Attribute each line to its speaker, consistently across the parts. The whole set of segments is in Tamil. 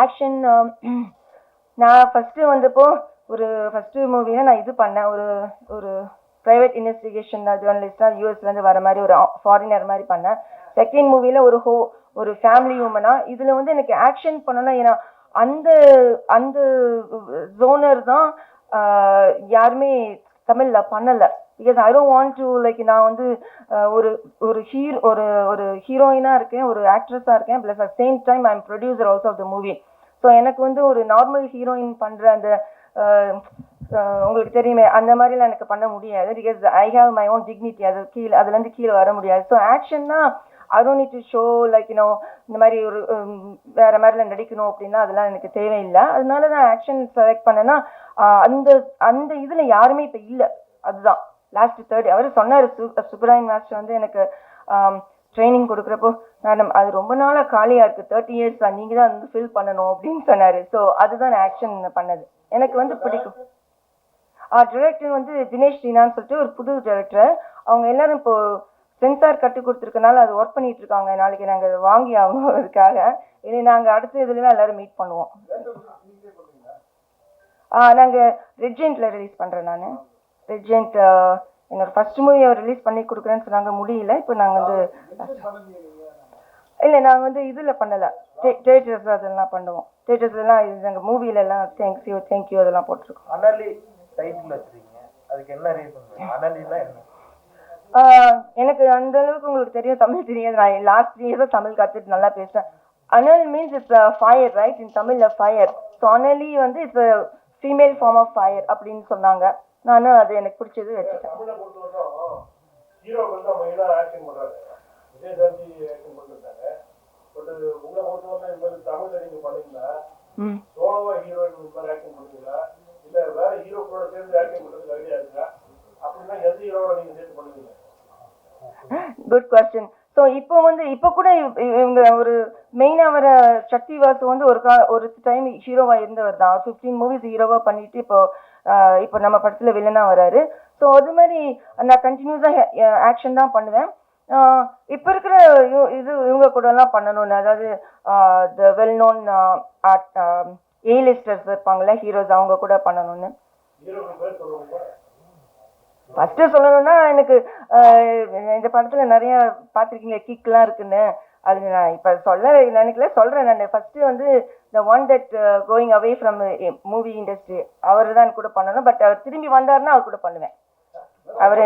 Speaker 1: ஆக்ஷன் நான் ஃபஸ்ட்டு வந்தப்போ ஃபஸ்ட்டு மூவியில் நான் இது பண்ணேன், ஒரு ப்ரைவேட் இன்வெஸ்டிகேஷன் ஜேர்னலிஸ்டாக யூஎஸ்லேருந்து வர மாதிரி ஒரு ஃபாரினர் மாதிரி பண்ணேன். செகண்ட் மூவியில் ஒரு ஃபேமிலி உமனாக. இதில் வந்து எனக்கு ஆக்ஷன் பண்ணணும்னா, ஏன்னா அந்த அந்த ஜோனர் தான் யாருமே தமிழில் பண்ணலை. Because I don't want to like, நான் வந்து ஒரு ஹீரோயினாக இருக்கேன், ஒரு ஆக்ட்ரஸாக இருக்கேன், plus at same time I am producer also of the movie. So எனக்கு வந்து ஒரு நார்மல் ஹீரோயின் பண்ணுற அந்த உங்களுக்கு தெரியுமே அந்த மாதிரிலாம் எனக்கு பண்ண முடியாது. Because I have my own dignity. அதுலேருந்து கீழே வர முடியாது. ஸோ ஆக்ஷன்னா I don't need to show like இந்த மாதிரி ஒரு வேற மாதிரிலாம் நடிக்கணும் அப்படின்னா அதெல்லாம் எனக்கு தேவையில்லை. அதனால நான் ஆக்ஷன் செலக்ட் பண்ணேன்னா அந்த இதில் யாருமே இப்போ இல்லை. அதுதான் லாஸ்ட் தேர்ட் அவர் சொன்னார், சுப்ராயன் மாஸ்டர் வந்து எனக்கு ட்ரைனிங் கொடுக்குறப்போ, மேடம் அது ரொம்ப நாளாக காலியாக இருக்குது, 30 years தான், நீங்கள் தான் வந்து ஃபில் பண்ணணும் அப்படின்னு சொன்னார். ஸோ அதுதான் நான் ஆக்ஷன் பண்ணது, எனக்கு வந்து பிடிக்கும். டிரெக்டர் வந்து தினேஷ் ரீனான்னு சொல்லிட்டு ஒரு புது டிரெக்டர். அவங்க எல்லாரும் இப்போ சென்சார் கற்றுக் கொடுத்துருக்கனால அது ஒர்க் பண்ணிட்டு இருக்காங்க. நாளைக்கு நாங்கள் அதை வாங்கி ஆகணும். அதுக்காக இனி நாங்கள் அடுத்த இதுலாம் எல்லாரும் மீட் பண்ணுவோம். நாங்கள் ரெட்ஜென்ட்டில் ரிலீஸ் பண்ணுறேன். நான் ரெட்ஜென்ட் என்னோட ஃபர்ஸ்ட் மூவி அவர் ரிலீஸ் பண்ணி கொடுக்குறேன்னு சொன்னாங்க, முடியல. இப்போ நாங்கள் வந்து இல்லை, நாங்கள் வந்து இதில் பண்ணலை, தேட்டர்ஸ் அதெல்லாம் பண்ணுவோம். தேட்டர்ஸ்லாம் இது நாங்கள் மூவிலெல்லாம் தேங்க்யூ அதெல்லாம் போட்டிருக்கோம்.
Speaker 2: அனலி டைட்டில் வச்சுருக்கீங்க, அதுக்கு என்ன ரீசன்? அனலினா என்ன?
Speaker 1: எனக்கு அந்த அளவுக்கு உங்களுக்கு தெரியும், தமிழ் தெரியாது. நான் லாஸ்ட் 3 years தமிழ் கற்றுட்டு நல்லா பேசுகிறேன். அனல் means it's fire, right? In தமிழில் ஃபயர். ஸோ அனலி வந்து it's female form of fire அப்படின்னு சொன்னாங்க. நானும் அது எனக்கு பிடிச்சது வச்சுட்டேன். Good question. ஸோ இப்போ கூட இவங்க ஒரு மெயினாக வர சக்தி வாசு வந்து ஒரு டைம் ஹீரோவாக இருந்தவர் தான். 15 movies ஹீரோவாக பண்ணிட்டு இப்போ நம்ம படத்தில் வில்லனாக வராரு. ஸோ அது மாதிரி நான் கண்டினியூஸாக ஆக்ஷன் தான் பண்ணுவேன். இப்போ இருக்கிற இவங்க கூடலாம் பண்ணணும்னு, அதாவது த வெல் நோன் ஏலிஸ்டர்ஸ் இருப்பாங்களே ஹீரோஸ், அவங்க கூட பண்ணணும்னு. ஃபர்ஸ்ட் சொல்லணும்னா எனக்கு இந்த படத்தில் நிறைய பார்த்துருக்கீங்க கிக்லாம் இருக்குன்னு. அது நான் இப்போ நினைக்கல, சொல்கிறேன். நான் ஃபர்ஸ்ட் வந்து the one that going away from movie industry, அவர் தான் கூட பண்ணணும். பட் அவர் திரும்பி வந்தாருன்னா அவர் கூட பண்ணுவேன். அவர்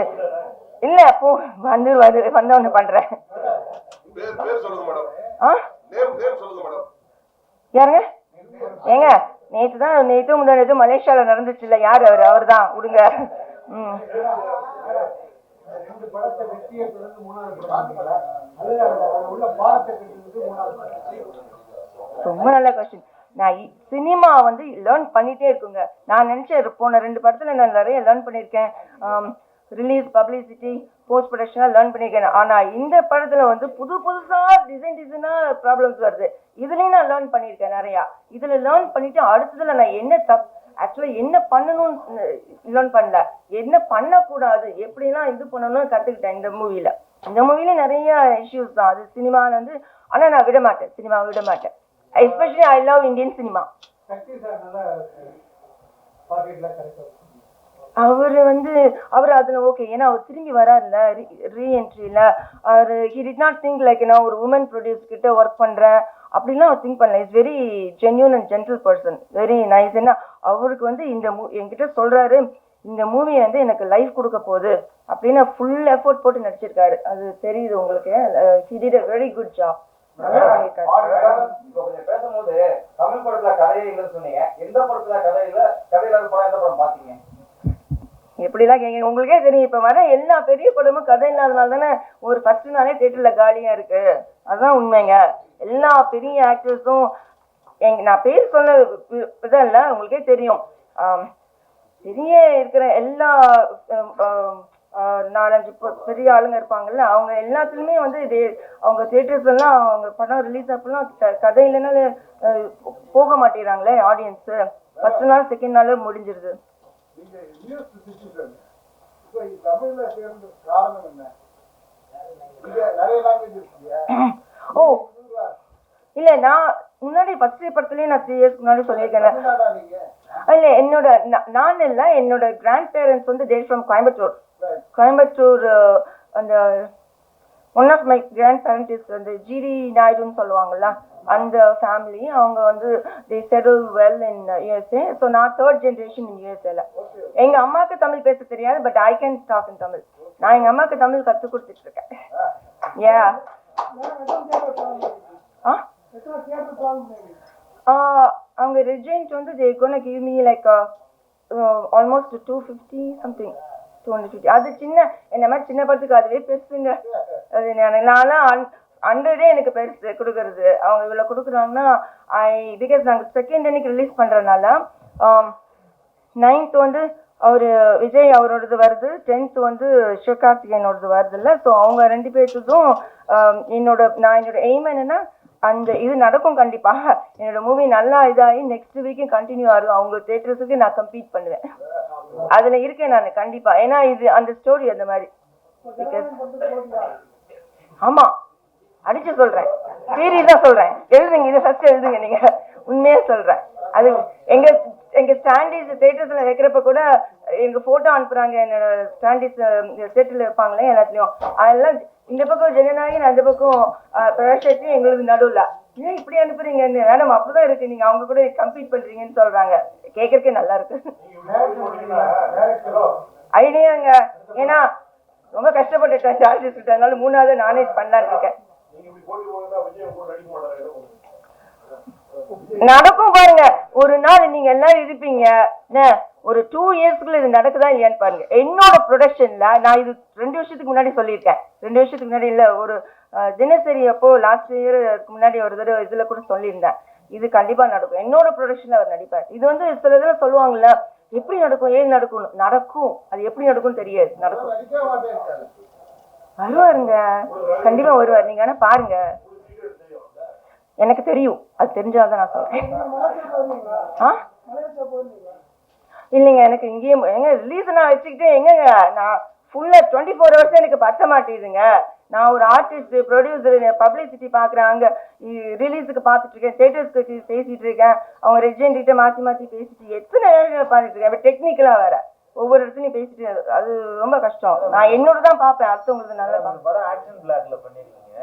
Speaker 1: இல்லை, அப்போ வந்தவொன்னு பண்ணுறேன். யாருங்க? ஏங்க நேற்று முன்னாடி மலேசியாவில் நடந்துச்சு இல்லை, யார் அவர் தான் விடுங்க. ரொம்ப நல்ல கொஸ்டின். நான் சினிமா வந்து லேர்ன் பண்ணிட்டே இருக்குங்க. நான் நினைச்சேன் போன 2 படத்துல நான் நிறைய லேர்ன் பண்ணியிருக்கேன். ரிலீஸ், பப்ளிசிட்டி, போஸ்ட் ப்ரொடக்ஷனாக லேர்ன் பண்ணியிருக்கேன். ஆனால் இந்த படத்தில் வந்து புதுசாக டிசைனாக ப்ராப்ளம்ஸ் வருது. இதுலேயும் நான் லேர்ன் பண்ணியிருக்கேன் நிறையா. இதில் லேர்ன் பண்ணிவிட்டு அடுத்ததில் நான் ஆக்சுவலாக என்ன பண்ணணும்னு லேர்ன் பண்ணல, என்ன பண்ணக்கூடாது, எப்படிலாம் இது பண்ணணும்னு கற்றுக்கிட்டேன் இந்த மூவியில். நிறைய இஷ்யூஸ் தான் அது சினிமாவில் வந்து. ஆனால் நான் சினிமாவை விட மாட்டேன். Especially I love Indian cinema. அவர் அதில் ஓகே, ஏன்னா அவர் திரும்பி வராருல ரீஎன்ட்ரியில். He did not think like நான் ஒரு உமன் ப்ரொடியூஸ் கிட்ட ஒர்க் பண்ணுறேன் அப்படின்லாம் அவர் திங்க் பண்ணல. Is very genuine and gentle person, very nice. ஏன்னா அவருக்கு வந்து என்கிட்ட சொல்கிறாரு, இந்த மூவி வந்து எனக்கு லைஃப் கொடுக்க போகுது அப்படின்னு ஃபுல் எஃபோர்ட் போட்டு நடிச்சிருக்காரு. அது தெரியுது உங்களுக்கு. He did a very good job.
Speaker 2: பேசும்போது தமிழ் படத்துல கதையே இல்லைன்னு சொன்னீங்க. எந்த படத்துல கதையில படம் எந்த படம் பாத்தீங்க?
Speaker 1: எப்படிலாம் கேட்க உங்களுக்கே தெரியும். இப்போ வர எல்லா பெரிய படமும் கதை இல்லாதனால தானே ஒரு ஃபர்ஸ்ட் நாளே தேட்டரில் காலியாக இருக்கு. அதுதான் உண்மைங்க. எல்லா பெரிய ஆக்டர்ஸும் நான் பேர் சொல்ல இதான் இல்லை, உங்களுக்கே தெரியும். பெரிய இருக்கிற எல்லா 4-5 பெரிய ஆளுங்க இருப்பாங்கல்ல, அவங்க எல்லாத்துலேயுமே வந்து அவங்க தேட்டர்ஸ் எல்லாம் அவங்க படம் ரிலீஸ் அப்பெல்லாம் கதை இல்லைன்னா போக மாட்டேங்கிறாங்களே ஆடியன்ஸு. ஃபர்ஸ்ட் நாள் செகண்ட் நாள் முடிஞ்சிருது. ஓ நான் முன்னாடி ஃபர்ஸ்ட் படத்துலயே நான் 3 இயர்ஸ் முன்னாடி சொல்லியிருக்கேன்.
Speaker 3: தமிழ்நாடா நீங்க?
Speaker 1: இல்ல என்னோட நான் இல்ல, என்னோட கிராண்ட் பேரண்ட்ஸ் வந்து தேர் ஃப்ரம் கோயம்புத்தூர். அந்த one of my grand parent is அந்த ஜிடி நாயுடுன்னு சொல்லுவாங்கல்ல, அந்த ஃபேமிலி. அவங்க வந்து they settle well in USA. So நான் 3rd generation இன் யூஎஸ்ஏல. எங்க அம்மாவுக்கு தமிழ் பேச தெரியாது, but I can talk in Tamil. நான் எங்க அம்மாவுக்கு தமிழ் கற்றுக் கொடுத்துட்டு இருக்கேன். ஏ அவங்க ரெஜென்ட் வந்து they gonna give me like almost 250 something 250. அது சின்ன என்ன மாதிரி சின்ன படத்துக்கு அதுவே பெருசுங்க. அது நான்லாம் 100 எனக்கு பெருசு கொடுக்கறது. அவங்க இவ்வளோ கொடுக்குறாங்கன்னா பிகாஸ் நாங்கள் செகண்ட் அன்னைக்கு ரிலீஸ் பண்ணுறதுனால 9th வந்து அவர் விஜய் அவரோடது வருது, 10th வந்து சிவகார்த்திகேயனோடது வருது இல்லை. ஸோ அவங்க 2 பேர்த்துக்கும் என்னோட எய்ம் என்னன்னா அந்த இது நடக்கும் கண்டிப்பா. என்னோட மூவி நல்லா இதாகி நெக்ஸ்ட் வீக்கும் கண்டினியூ ஆகும். அவங்க தியேட்டர்ஸுக்கு நான் கம்ப்ளீட் பண்ணுவேன். அதுல இருக்கேன் நான் கண்டிப்பா. ஏன்னா இது அந்த ஸ்டோரி அந்த மாதிரி. ஆமா அடிச்சு சொல்றேன், சீரியஸா சொல்றேன். எழுதுங்க, இதை ஃபர்ஸ்ட் எழுதுங்க. நீங்க உண்மையா சொல்றேன். அது எங்க ஸ்டாண்டிஸ் தியேட்டர்ஸ்ல வைக்கிறப்ப கூட எங்க போட்டோ அனுப்புறாங்க. என்னோட ஸ்டாண்டிஸ் தியேட்டர்ல வைப்பாங்களே எல்லாத்துலயும். அதெல்லாம் இந்த பக்கம் ஜனநாயகன், அந்த பக்கம் பிரகாஷ் எங்களுக்கு நடுவில். ஏன் இப்படி அனுப்புறீங்க மேடம்? அப்படிதான் இருக்கு, நீங்க அவங்க கூட கம்ப்ளீட் பண்றீங்கன்னு சொல்றாங்க. கேட்கறதுக்கே நல்லா இருக்கு. ஐடியாங்க. ஏன்னா ரொம்ப கஷ்டப்பட்டுட்டேன் சார்ஜஸ் விட்டதுனால 3வது நானே பண்ணலான்னு இருக்கேன். நடக்கும் பாருங்க. ஒரு நாள் நீங்க எல்லாரும் இருப்பீங்க. ஒரு 2 இயர்ஸ்க்குள்ள இது நடக்குதா இல்லையான்னு பாருங்க. என்னோட ப்ரொடக்ஷன்ல நான் இது 2 வருஷத்துக்கு முன்னாடி சொல்லியிருக்கேன். 2 வருஷத்துக்கு முன்னாடி இல்ல, ஒரு தினசரி அப்போ லாஸ்ட் இயருக்கு முன்னாடி ஒரு தடவை இதுல கூட சொல்லியிருந்தேன். இது கண்டிப்பா நடக்கும். என்னோட ப்ரொடக்ஷன்ல அவர் நடிப்பார். இது வந்து சில இதுல சொல்லுவாங்கல்ல, எப்படி நடக்கும் ஏன் நடக்கும். நடக்கும். அது எப்படி நடக்கும்னு தெரியாது, நடக்கும். வருவாருங்க, கண்டிப்பா வருவார். நீங்க ஆனா பாருங்க, எனக்கு தெரியும். அது தெரிஞ்சாதான் நான் சொல்றேன். இல்லைங்க, எனக்கு இங்கேயும் எங்க ரிலீஸ் நான் வச்சுக்கிட்டு எங்கங்க நான் ஃபுல்லா 24 hours எனக்கு பத்த மாட்டேதுங்க. நான் ஒரு ஆர்டிஸ்ட், ப்ரொடியூசர், பப்ளிசிட்டி பாக்குறேன். அங்க ரிலீஸுக்கு பார்த்துட்டு இருக்கேன், தியேட்டர்ஸ்க்கு பேசிட்டு இருக்கேன். அவங்க ரெஜென்ட் கிட்ட மாத்தி மாத்தி பேசிட்டு எத்தனை நேரம் பார்த்துட்டு இருக்கேன். இப்ப டெக்னிக்கலா வேற ஒவ்வொரு இடத்துலையும் பேசிட்டு அது ரொம்ப கஷ்டம். நான் என்னோட தான் பார்ப்பேன், அடுத்தவங்களுக்கு நல்லா பார்ப்பேன்.
Speaker 2: படம் ஆக்ஷன் பிளாக்ல பண்ணிருக்கீங்க.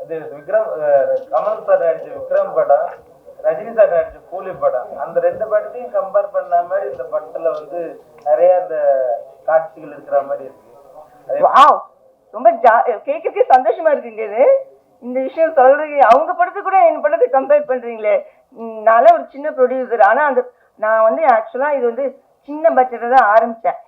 Speaker 2: அது விக்ரம் கமல் சார் நடிச்ச விக்ரம் படம், ரஜினி சார் நடிச்ச கூலி படம், அந்த 2 படத்தையும் கம்பேர் பண்ண மாதிரி இந்த படத்துல வந்து நிறைய அந்த காட்சிகள் இருக்கிற மாதிரி இருக்கு.
Speaker 1: ரொம்ப கேட்கறதுக்கே சந்தோஷமா இருக்குங்க. இது இந்த விஷயம் சொல்றீங்க. அவங்க படத்தை கூட என் படத்தை கம்பேர் பண்றீங்களே. நால ஒரு சின்ன ப்ரொடியூசர். ஆனா அந்த நான் வந்து ஆக்சுவலா இது வந்து சின்ன பட்ஜெட்டை தான் ஆரம்பிச்சேன்.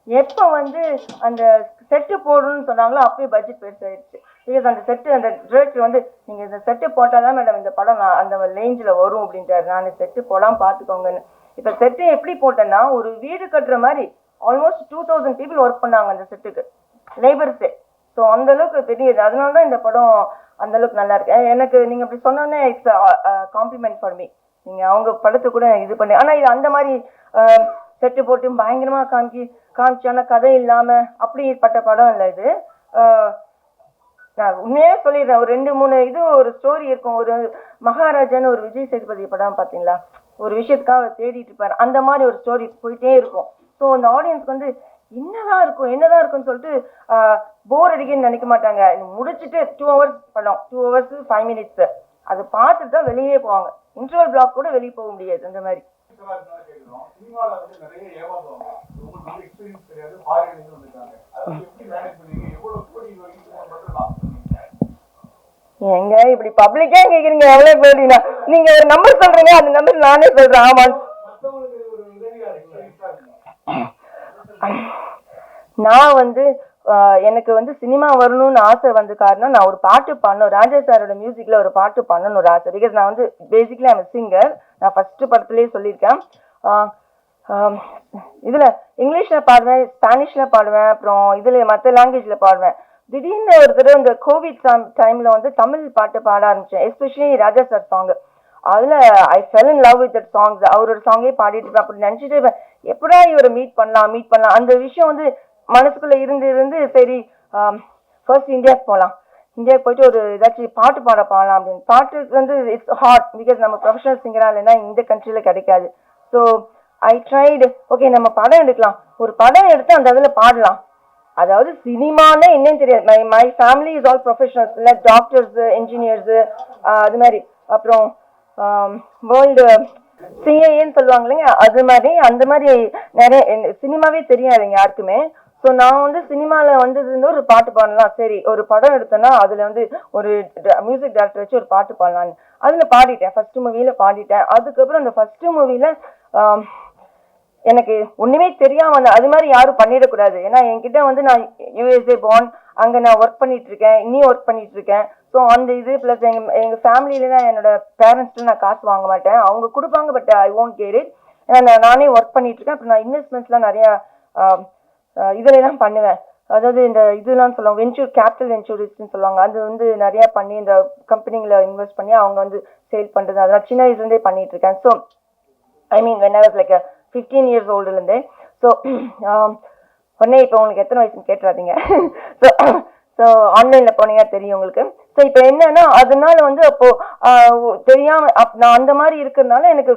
Speaker 1: எப்ப வந்து அந்த செட்டு போடணும்னு சொன்னாங்களோ அப்பயே பட்ஜெட் பெருசாயிடுச்சு. பிகாஸ் அந்த செட்டு, அந்த டிரெக்டர் வந்து நீங்க இந்த செட்டு போட்டாதான் மேடம் இந்த படம் அந்த ரேஞ்சில் வரும் அப்படின்ட்டாரு. நான் செட்டு போடாம பாத்துக்கோங்கன்னு. இப்ப செட்டு எப்படி போட்டேன்னா, ஒரு வீடு கட்டுற மாதிரி ஆல்மோஸ்ட் 2000 people ஒர்க் பண்ணாங்க அந்த செட்டுக்கு, லேபர்ஸே. ஸோ அந்த அளவுக்கு தெரியுது. அதனாலதான் இந்த படம் அந்த அளவுக்கு நல்லா இருக்கு. எனக்கு நீங்க அப்படி சொன்னோன்னே இட்ஸ் காம்ப்ளிமெண்ட் ஃபார் மீ. நீங்க அவங்க படத்தை கூட இது பண்ணி, ஆனா இது அந்த மாதிரி செட்டு போட்டு பயங்கரமா காமிச்சான கதை இல்லாம அப்படிப்பட்ட படம் இல்லை இது. நான் உண்மையே சொல்லிடுறேன். ஒரு 2-3 இது ஒரு ஸ்டோரி இருக்கும். ஒரு மகாராஜான்னு ஒரு விஜய் சேதுபதி படம் பாத்தீங்களா, ஒரு விஷயத்துக்காக தேடிட்டு இருப்பாரு. அந்த மாதிரி ஒரு ஸ்டோரி போயிட்டே இருக்கும். ஸோ அந்த ஆடியன்ஸ்க்கு வந்து என்னதான் இருக்கும்னு சொல்லிட்டு போர் அடிக்கன்னு நினைக்க மாட்டாங்க. முடிச்சுட்டு 2 hours படம், 2 hours 5 minutes அது பார்த்துட்டு தான் வெளியே போவாங்க. இன்டர்வல் பிளாக் கூட வெளியே போக முடியாது. அந்த மாதிரி எங்க இப்படி பப்ளிக்கா கேக்குறீங்க? எவ்வளவு பேருனா நீங்க ஒரு நம்பர் சொல்றீங்க, அந்த நம்பர் நானே சொல்றேன். ஆமா, நான் வந்து எனக்கு வந்து சினிமா வரணும்னு ஆசை வந்து காரணம், நான் ஒரு பாட்டு பண்ணணும், ராஜா சாரோட மியூசிக்ல ஒரு பாட்டு பண்ணணும் ஒரு ஆசை. பிகாஸ் நான் வந்து பேசிக்கலி ஐம் சிங்கர். நான் ஃபர்ஸ்ட் படத்துலயே சொல்லியிருக்கேன். இதுல இங்கிலீஷ்ல பாடுவேன், ஸ்பானிஷ்ல பாடுவேன், அப்புறம் இதுல மற்ற லாங்குவேஜ்ல பாடுவேன். திடீர்னு ஒரு தடவை இந்த கோவிட் டைம்ல வந்து தமிழ் பாட்டு பாட ஆரம்பிச்சேன், எஸ்பெஷலி ராஜா சார் சாங். அதுல I fell in love with that songs. அவரோட சாங்கே பாடிட்டு இருப்பேன். அப்படி நினைச்சிட்டு எப்படா இவரை மீட் பண்ணலாம் அந்த விஷயம் வந்து மனசுக்குள்ள இருந்து சரி ஃபர்ஸ்ட் இந்தியாவுக்கு போகலாம். இந்தியாவுக்கு போயிட்டு ஒரு ஏதாச்சும் பாட்டு பாடலாம் அப்படின்னு. பாட்டுக்கு வந்து இட்ஸ் ஹார்ட், பிகாஸ் நம்ம ப்ரொஃபஷனல் சிங்கரா இல்லைன்னா இந்த கண்ட்ரியில் கிடைக்காது. ஸோ ஐ ட்ரைடு, ஓகே நம்ம படம் எடுக்கலாம், ஒரு படம் எடுத்து அந்த இதில் பாடலாம். அதாவது சினிமானே என்னன்னு தெரியாது. My family is all professionals, இல்லை டாக்டர்ஸு, இன்ஜினியர்ஸு, அது மாதிரி. அப்புறம் வேர்ல்டு சிஏன்னு சொல்லுவாங்க இல்லைங்க, அது மாதிரி அந்த மாதிரி நிறைய சினிமாவே தெரியாதுங்க யாருக்குமே. ஸோ நான் வந்து சினிமாவில் வந்து ஒரு பாட்டு பாடலாம், சரி ஒரு படம் எடுத்தேன்னா அதில் வந்து ஒரு மியூசிக் டைரக்டர் வச்சு ஒரு பாட்டு பாடலான்னு அதில் பாடிட்டேன். ஃபர்ஸ்ட் மூவியில் பாடிட்டேன். அதுக்கப்புறம் அந்த ஃபர்ஸ்ட் மூவியில் எனக்கு ஒன்றுமே தெரியாம அது மாதிரி யாரும் பண்ணிடக்கூடாது. ஏன்னா என்கிட்ட வந்து நான் யூஎஸ்ஏ பார்ன், அங்கே நான் ஒர்க் பண்ணிட்டு இருக்கேன், இன்னும் ஒர்க் பண்ணிட்டு இருக்கேன். ஸோ அந்த இது ப்ளஸ் எங்கள் ஃபேமிலியிலாம் என்னோட பேரண்ட்ஸ்ட்டு நான் காசு வாங்க மாட்டேன், அவங்க கொடுப்பாங்க, but I won't care it. ஏன்னா நானே ஒர்க் பண்ணிட்டு இருக்கேன். அப்புறம் நான் இன்வெஸ்ட்மெண்ட்ஸ்லாம் நிறையா இதுலாம் பண்ணுவேன். அதாவது இந்த இதெல்லாம் சொல்லுவாங்க கேபிட்டல் வெஞ்சூரிஸ்ன்னு சொல்லுவாங்க, அது வந்து நிறையா பண்ணி இந்த கம்பெனிங்களை இன்வெஸ்ட் பண்ணி அவங்க வந்து சேல் பண்ணுறது, அதெல்லாம் சின்ன வயசுலேருந்தே பண்ணிட்டு இருக்கேன். So I mean when I was like 15 years oldலேருந்தே. ஸோ உடனே இப்போ உங்களுக்கு எத்தனை வயசுன்னு கேட்டுறாதீங்க. ஸோ ஸோ ஆன்லைனில் போனீங்கன்னா தெரியும் உங்களுக்கு. ஸோ இப்போ என்னன்னா அதனால வந்து அப்போது தெரியாமல் நான் அந்த மாதிரி இருக்கிறதுனால எனக்கு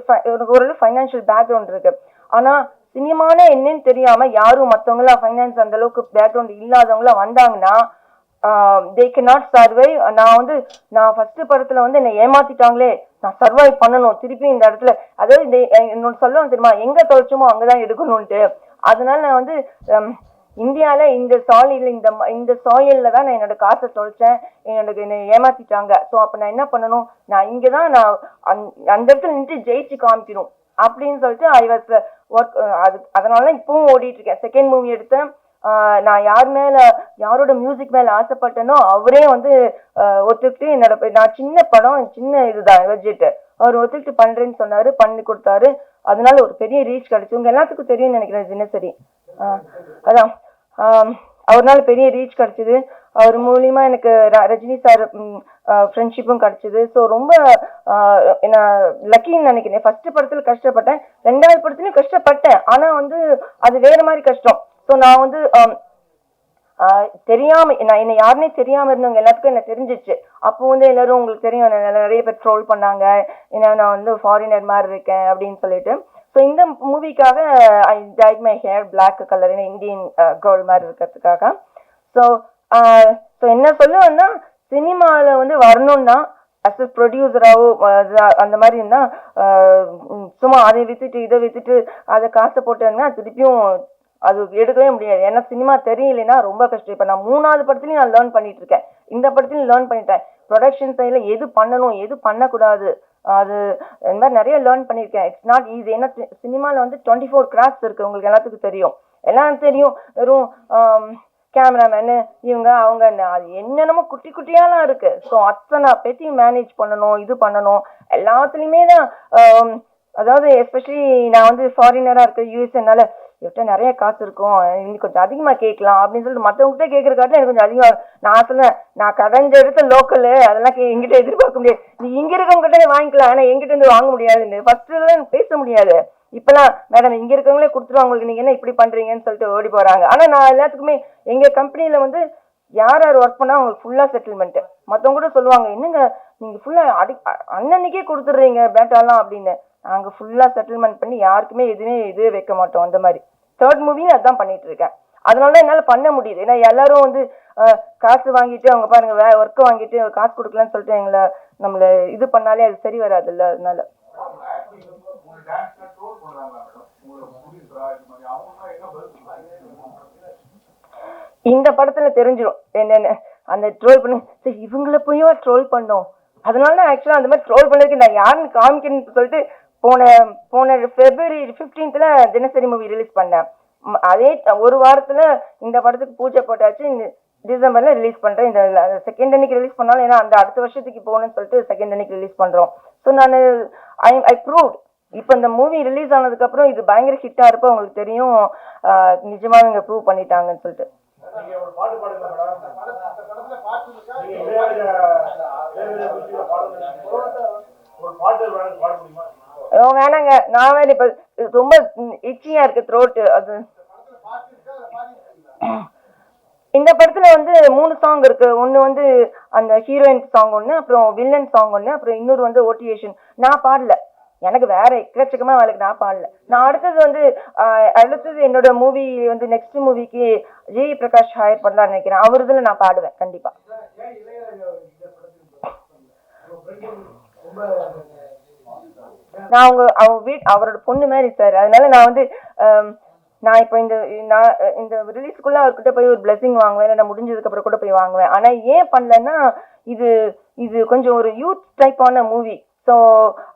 Speaker 1: ஒரு ஃபைனான்ஷியல் பேக்ரவுண்ட் இருக்கு. ஆனால் சினிமானே என்னன்னு தெரியாமல் யாரும் மற்றவங்களாம் ஃபைனான்ஸ் அந்த அளவுக்கு பேக்ரவுண்ட் இல்லாதவங்களாம் வந்தாங்கன்னா they cannot survive. நான் ஃபர்ஸ்ட் படத்துல வந்து என்னை ஏமாத்திட்டாங்களே, நான் சர்வைவ் பண்ணணும் திருப்பி இந்த இடத்துல. அதாவது என்னோட சொல்லுவாங்க தெரியுமா, எங்க தொலைச்சோமோ அங்கதான் எடுக்கணும்ட்டு. அதனால நான் வந்து இந்தியால இந்த சாயில்ல தான் நான் என்னோட காசை தொலைச்சேன், என்னை ஏமாத்திட்டாங்க. ஸோ அப்ப நான் என்ன பண்ணணும், நான் இங்கதான் நான் அந்த இடத்துல நின்று ஜெயிச்சு காமிக்கணும் அப்படின்னு சொல்லிட்டு ஐ வாஸ் ஒர்க். அதனால இப்பவும் ஓடிட்டு இருக்கேன். செகண்ட் மூவி எடுத்தேன். நான் யாரோட மியூசிக் மேல ஆசைப்பட்டேனோ அவரே வந்து ஒத்துக்கிட்டு என்னோட நான் சின்ன படம் சின்ன இதுதான் பட்ஜெட், அவர் ஒத்துக்கிட்டு பண்றேன்னு சொன்னாரு, பண்ணி கொடுத்தாரு. அதனால ஒரு பெரிய ரீச் கிடைச்சு. உங்க எல்லாத்துக்கும் தெரியும்னு நினைக்கிறேன் தினசரி. அதான் அவர்னால பெரிய ரீச் கிடைச்சது. அவர் மூலியமா எனக்கு ரஜினி சார் ஃப்ரெண்ட்ஷிப்பும் கிடைச்சது. ஸோ ரொம்ப நான் லக்கின்னு நினைக்கிறேன். ஃபர்ஸ்ட் படத்துல கஷ்டப்பட்டேன், ரெண்டாவது படத்துலயும் கஷ்டப்பட்டேன், ஆனா வந்து அது வேற மாதிரி கஷ்டம். ஸோ நான் வந்து தெரியாம என்னை யாருன்னே தெரியாம இருந்தவங்க எல்லாத்துக்கும் என்ன தெரிஞ்சிச்சு. அப்போ வந்து எல்லாரும் உங்களுக்கு தெரியும் நிறைய பேர் ட்ரோல் பண்ணாங்க, ஏன்னா நான் வந்து ஃபாரினர் மாதிரி இருக்கேன் அப்படின்னு சொல்லிட்டு. ஸோ இந்த மூவிக்காக I dyed my hair black colour, Indian girl மாதிரி இருக்கிறதுக்காக. ஸோ என்ன சொல்லுவேன்னா, சினிமாவில் வந்து வரணும்னா அஸ் அ ப்ரொடியூசராகவோ அந்த மாதிரி இருந்தால் சும்மா அதை வித்துட்டு இதை வித்துட்டு அதை காசை போட்டேன்னா திருப்பியும் அது எடுக்கவே முடியாது. ஏன்னா சினிமா தெரியலைன்னா ரொம்ப கஷ்டம். இப்போ நான் 3வது படத்துலையும் நான் லேர்ன் பண்ணிட்டு இருக்கேன், இந்த படத்துலையும் லேர்ன் பண்ணிட்டேன். ப்ரொடக்ஷன் சைடில் எது பண்ணணும் எது பண்ணக்கூடாது அது இந்த மாதிரி நிறைய லேர்ன் பண்ணியிருக்கேன். It's not easy. ஏன்னா சினிமாவில் வந்து 24 கிராஃப்ட்ஸ் இருக்குது, உங்களுக்கு எல்லாத்துக்கும் தெரியும், எல்லாம் தெரியும். வெறும் கேமராமேனு இவங்க அவங்க அது என்னென்னமோ குட்டி குட்டியாலாம் இருக்கு. ஸோ அத்தனை பேத்தையும் மேனேஜ் பண்ணணும், இது பண்ணணும், எல்லாத்துலேயுமே தான். அதாவது எஸ்பெஷலி நான் வந்து ஃபாரினராக இருக்கேன், யூஎஸ்ஏனால இவர்கிட்ட நிறைய காசு இருக்கும், இன்னைக்கு கொஞ்சம் அதிகமாக கேட்கலாம் அப்படின்னு சொல்லிட்டு மற்றவங்ககிட்ட கேட்குற காட்டில் எனக்கு கொஞ்சம் அதிகமாக. நான் சொன்னேன், நான் கடைஞ்ச இடத்த லோக்கலு, அதெல்லாம் எங்கிட்ட எதிர்பார்க்க முடியாது, நீ இங்கே இருக்கவங்ககிட்ட வாங்கிக்கலாம், ஆனால் எங்கிட்ட இருந்து வாங்க முடியாதுன்னு ஃபர்ஸ்ட்லாம் பேச முடியாது. இப்பெல்லாம் மேடம் இங்கே இருக்கவங்களே கொடுத்துருவாங்க உங்களுக்கு, நீங்கள் என்ன இப்படி பண்ணுறீங்கன்னு சொல்லிட்டு ஓடி போகிறாங்க. ஆனால் நான் எல்லாத்துக்குமே எங்கள் கம்பெனியில் வந்து யார் ஒர்க் பண்ணால் அவங்களுக்கு ஃபுல்லாக செட்டில்மெண்ட்டு. மற்றவங்க கூட சொல்லுவாங்க, என்னங்க நீங்கள் ஃபுல்லாக அன்னன்னைக்கே கொடுத்துட்றீங்க பேட்டாலாம் அப்படின்னு. நாங்கள் ஃபுல்லாக செட்டில்மெண்ட் பண்ணி யாருக்குமே எதுவே வைக்க மாட்டோம். அந்த மாதிரி தேர்ட் மூவியும் அதுதான் பண்ணிட்டு இருக்கேன். அதனால தான் என்னால் பண்ண முடியுது. ஏன்னா எல்லாரும் வந்து காசு வாங்கிட்டு அவங்க பாருங்க ஒர்க்கை வாங்கிட்டு காசு கொடுக்கலன்னு சொல்லிட்டு நம்மளை இது பண்ணாலே அது சரி வராது இல்லை. அதனால இந்த படத்துல தெரிஞ்சிடும் என்னென்ன அந்த ட்ரோல் பண்ண இவங்களை போய் ட்ரோல் பண்ணோம். அதனால ஆக்சுவலா அந்த மாதிரி ட்ரோல் பண்ணதுக்கு நான் யாருன்னு காமிக்கணும்னு சொல்லிட்டு போன February 15th தினசரி மூவி ரிலீஸ் பண்ணேன். அதே ஒரு வாரத்துல இந்த படத்துக்கு பூஜை போட்டாச்சு. டிசம்பர்ல ரிலீஸ் பண்றேன். இந்த செகண்ட் அன்னைக்கு ரிலீஸ் பண்ணாலும், ஏன்னா அந்த அடுத்த வருஷத்துக்கு போகணும்னு சொல்லிட்டு செகண்ட் அன்னைக்கு ரிலீஸ் பண்றோம். ஸோ நான் ஐ ப்ரூவ்ட். இப்போ இந்த மூவி ரிலீஸ் ஆனதுக்கு அப்புறம் இது பயங்கர ஹிட்டா இருப்ப உங்களுக்கு தெரியும், நிஜமாவே இங்க ப்ரூவ் பண்ணிட்டாங்கன்னு சொல்லிட்டு. வேணாங்க, நான் வேற இப்ப ரொம்ப இச்சியா இருக்கு த்ரோட். அது இந்த படத்துல வந்து 3 சாங் இருக்கு. ஒன்னு வந்து அந்த ஹீரோயின் சாங் ஒன்னு, அப்புறம் வில்லன் சாங் ஒன்னு, அப்புறம் இன்னொரு வந்து ஓட்டியேஷன். நான் பாடல, எனக்கு வேற எக்கச்சக்கமா வேலைக்கு நான் பாடல. நான் அடுத்தது என்னோட மூவி வந்து நெக்ஸ்ட் மூவிக்கு ஜி பிரகாஷ் ஹையர் பண்ணலாம்னு நினைக்கிறேன். அவர் இதுல நான் பாடுவேன் கண்டிப்பா. நான் அவரோட பொண்ணு மாதிரி சார். அதனால நான் வந்து நான் இப்போ இந்த ரிலீஸ்க்குள்ள அவர்கிட்ட போய் ஒரு பிளெஸிங் வாங்குவேன், இல்லை நான் முடிஞ்சதுக்கு அப்புறம் கூட போய் வாங்குவேன். ஆனா ஏன் பண்ணலன்னா, இது இது கொஞ்சம் ஒரு யூத் டைப்பான மூவி. ஸோ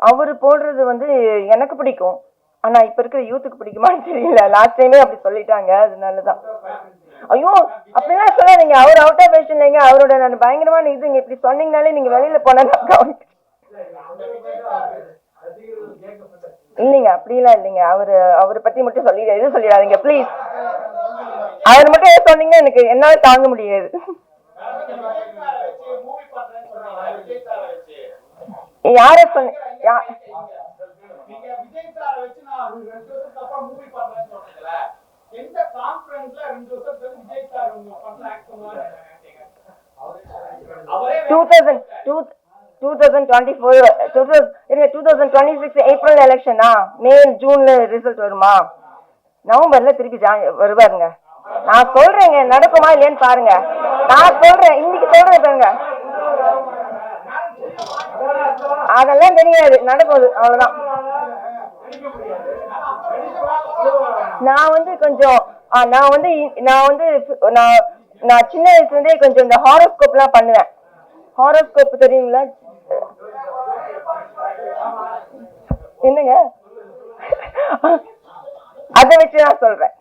Speaker 1: அவர் போடுறது வந்து எனக்கு பிடிக்கும், ஆனா இப்ப இருக்கிற யூத்துக்கு பிடிக்குமான்னு தெரியல. லாஸ்ட் டைமே அப்படி சொல்லிட்டாங்க, அதனாலதான். ஐயோ அப்படிலாம் சொல்லாதீங்க, அவர் அவுட் ஆஃப் ஃபேஷன் இல்லைங்க. அவரோட நான் பயங்கரமான இதுங்க, இப்படி சொன்னீங்கனாலே நீங்க வெளியில போனா இல்லைங்க, அப்படிலாம் இல்லைங்க. அவரை பத்தி மட்டும் எதுவும் சொல்லிடாதீங்க ப்ளீஸ். அவர் மட்டும் எது சொன்னீங்கன்னா எனக்கு என்னால தாங்க முடியாது. யார சொன்ன ஏப்ரல் எலெக்ஷனா, மே ஜூன்ல ரிசல்ட் வருமா, நவம்பர்ல திருப்பி வருவாருங்க. நான் சொல்றேங்க, நடக்குமா இல்லையான்னு பாருங்க. நான் சொல்றேன், இன்னைக்கு சொல்றேன் பாருங்க. அதெல்லாம் தெரியாது, நடக்குது அவ்வளவுதான். நான் வந்து கொஞ்சம் நான் சின்ன வயசுல இருந்தே கொஞ்சம் இந்த ஹாரோஸ்கோப் எல்லாம் பண்ணுவேன். ஹாரோஸ்கோப் தெரியுங்களா? என்னங்க, அதை வச்சு நான் சொல்றேன்.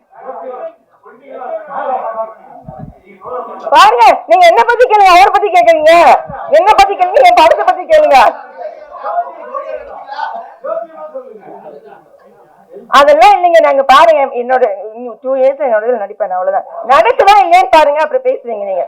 Speaker 1: பாருங்க, நீங்க என்ன பத்தி கேளுங்க, அவரை பத்தி கேக்குறீங்க. என்ன பத்தி கேளுங்க, என் படத்தை பத்தி கேளுங்க. அதெல்லாம் இல்லைங்க. நாங்க பாருங்க, என்னோட 2 years என்னோட நடிப்பேன், அவ்வளவுதான். நடக்குதா இல்லையான்னு பாருங்க, அப்புறம் பேசுறீங்க நீங்க.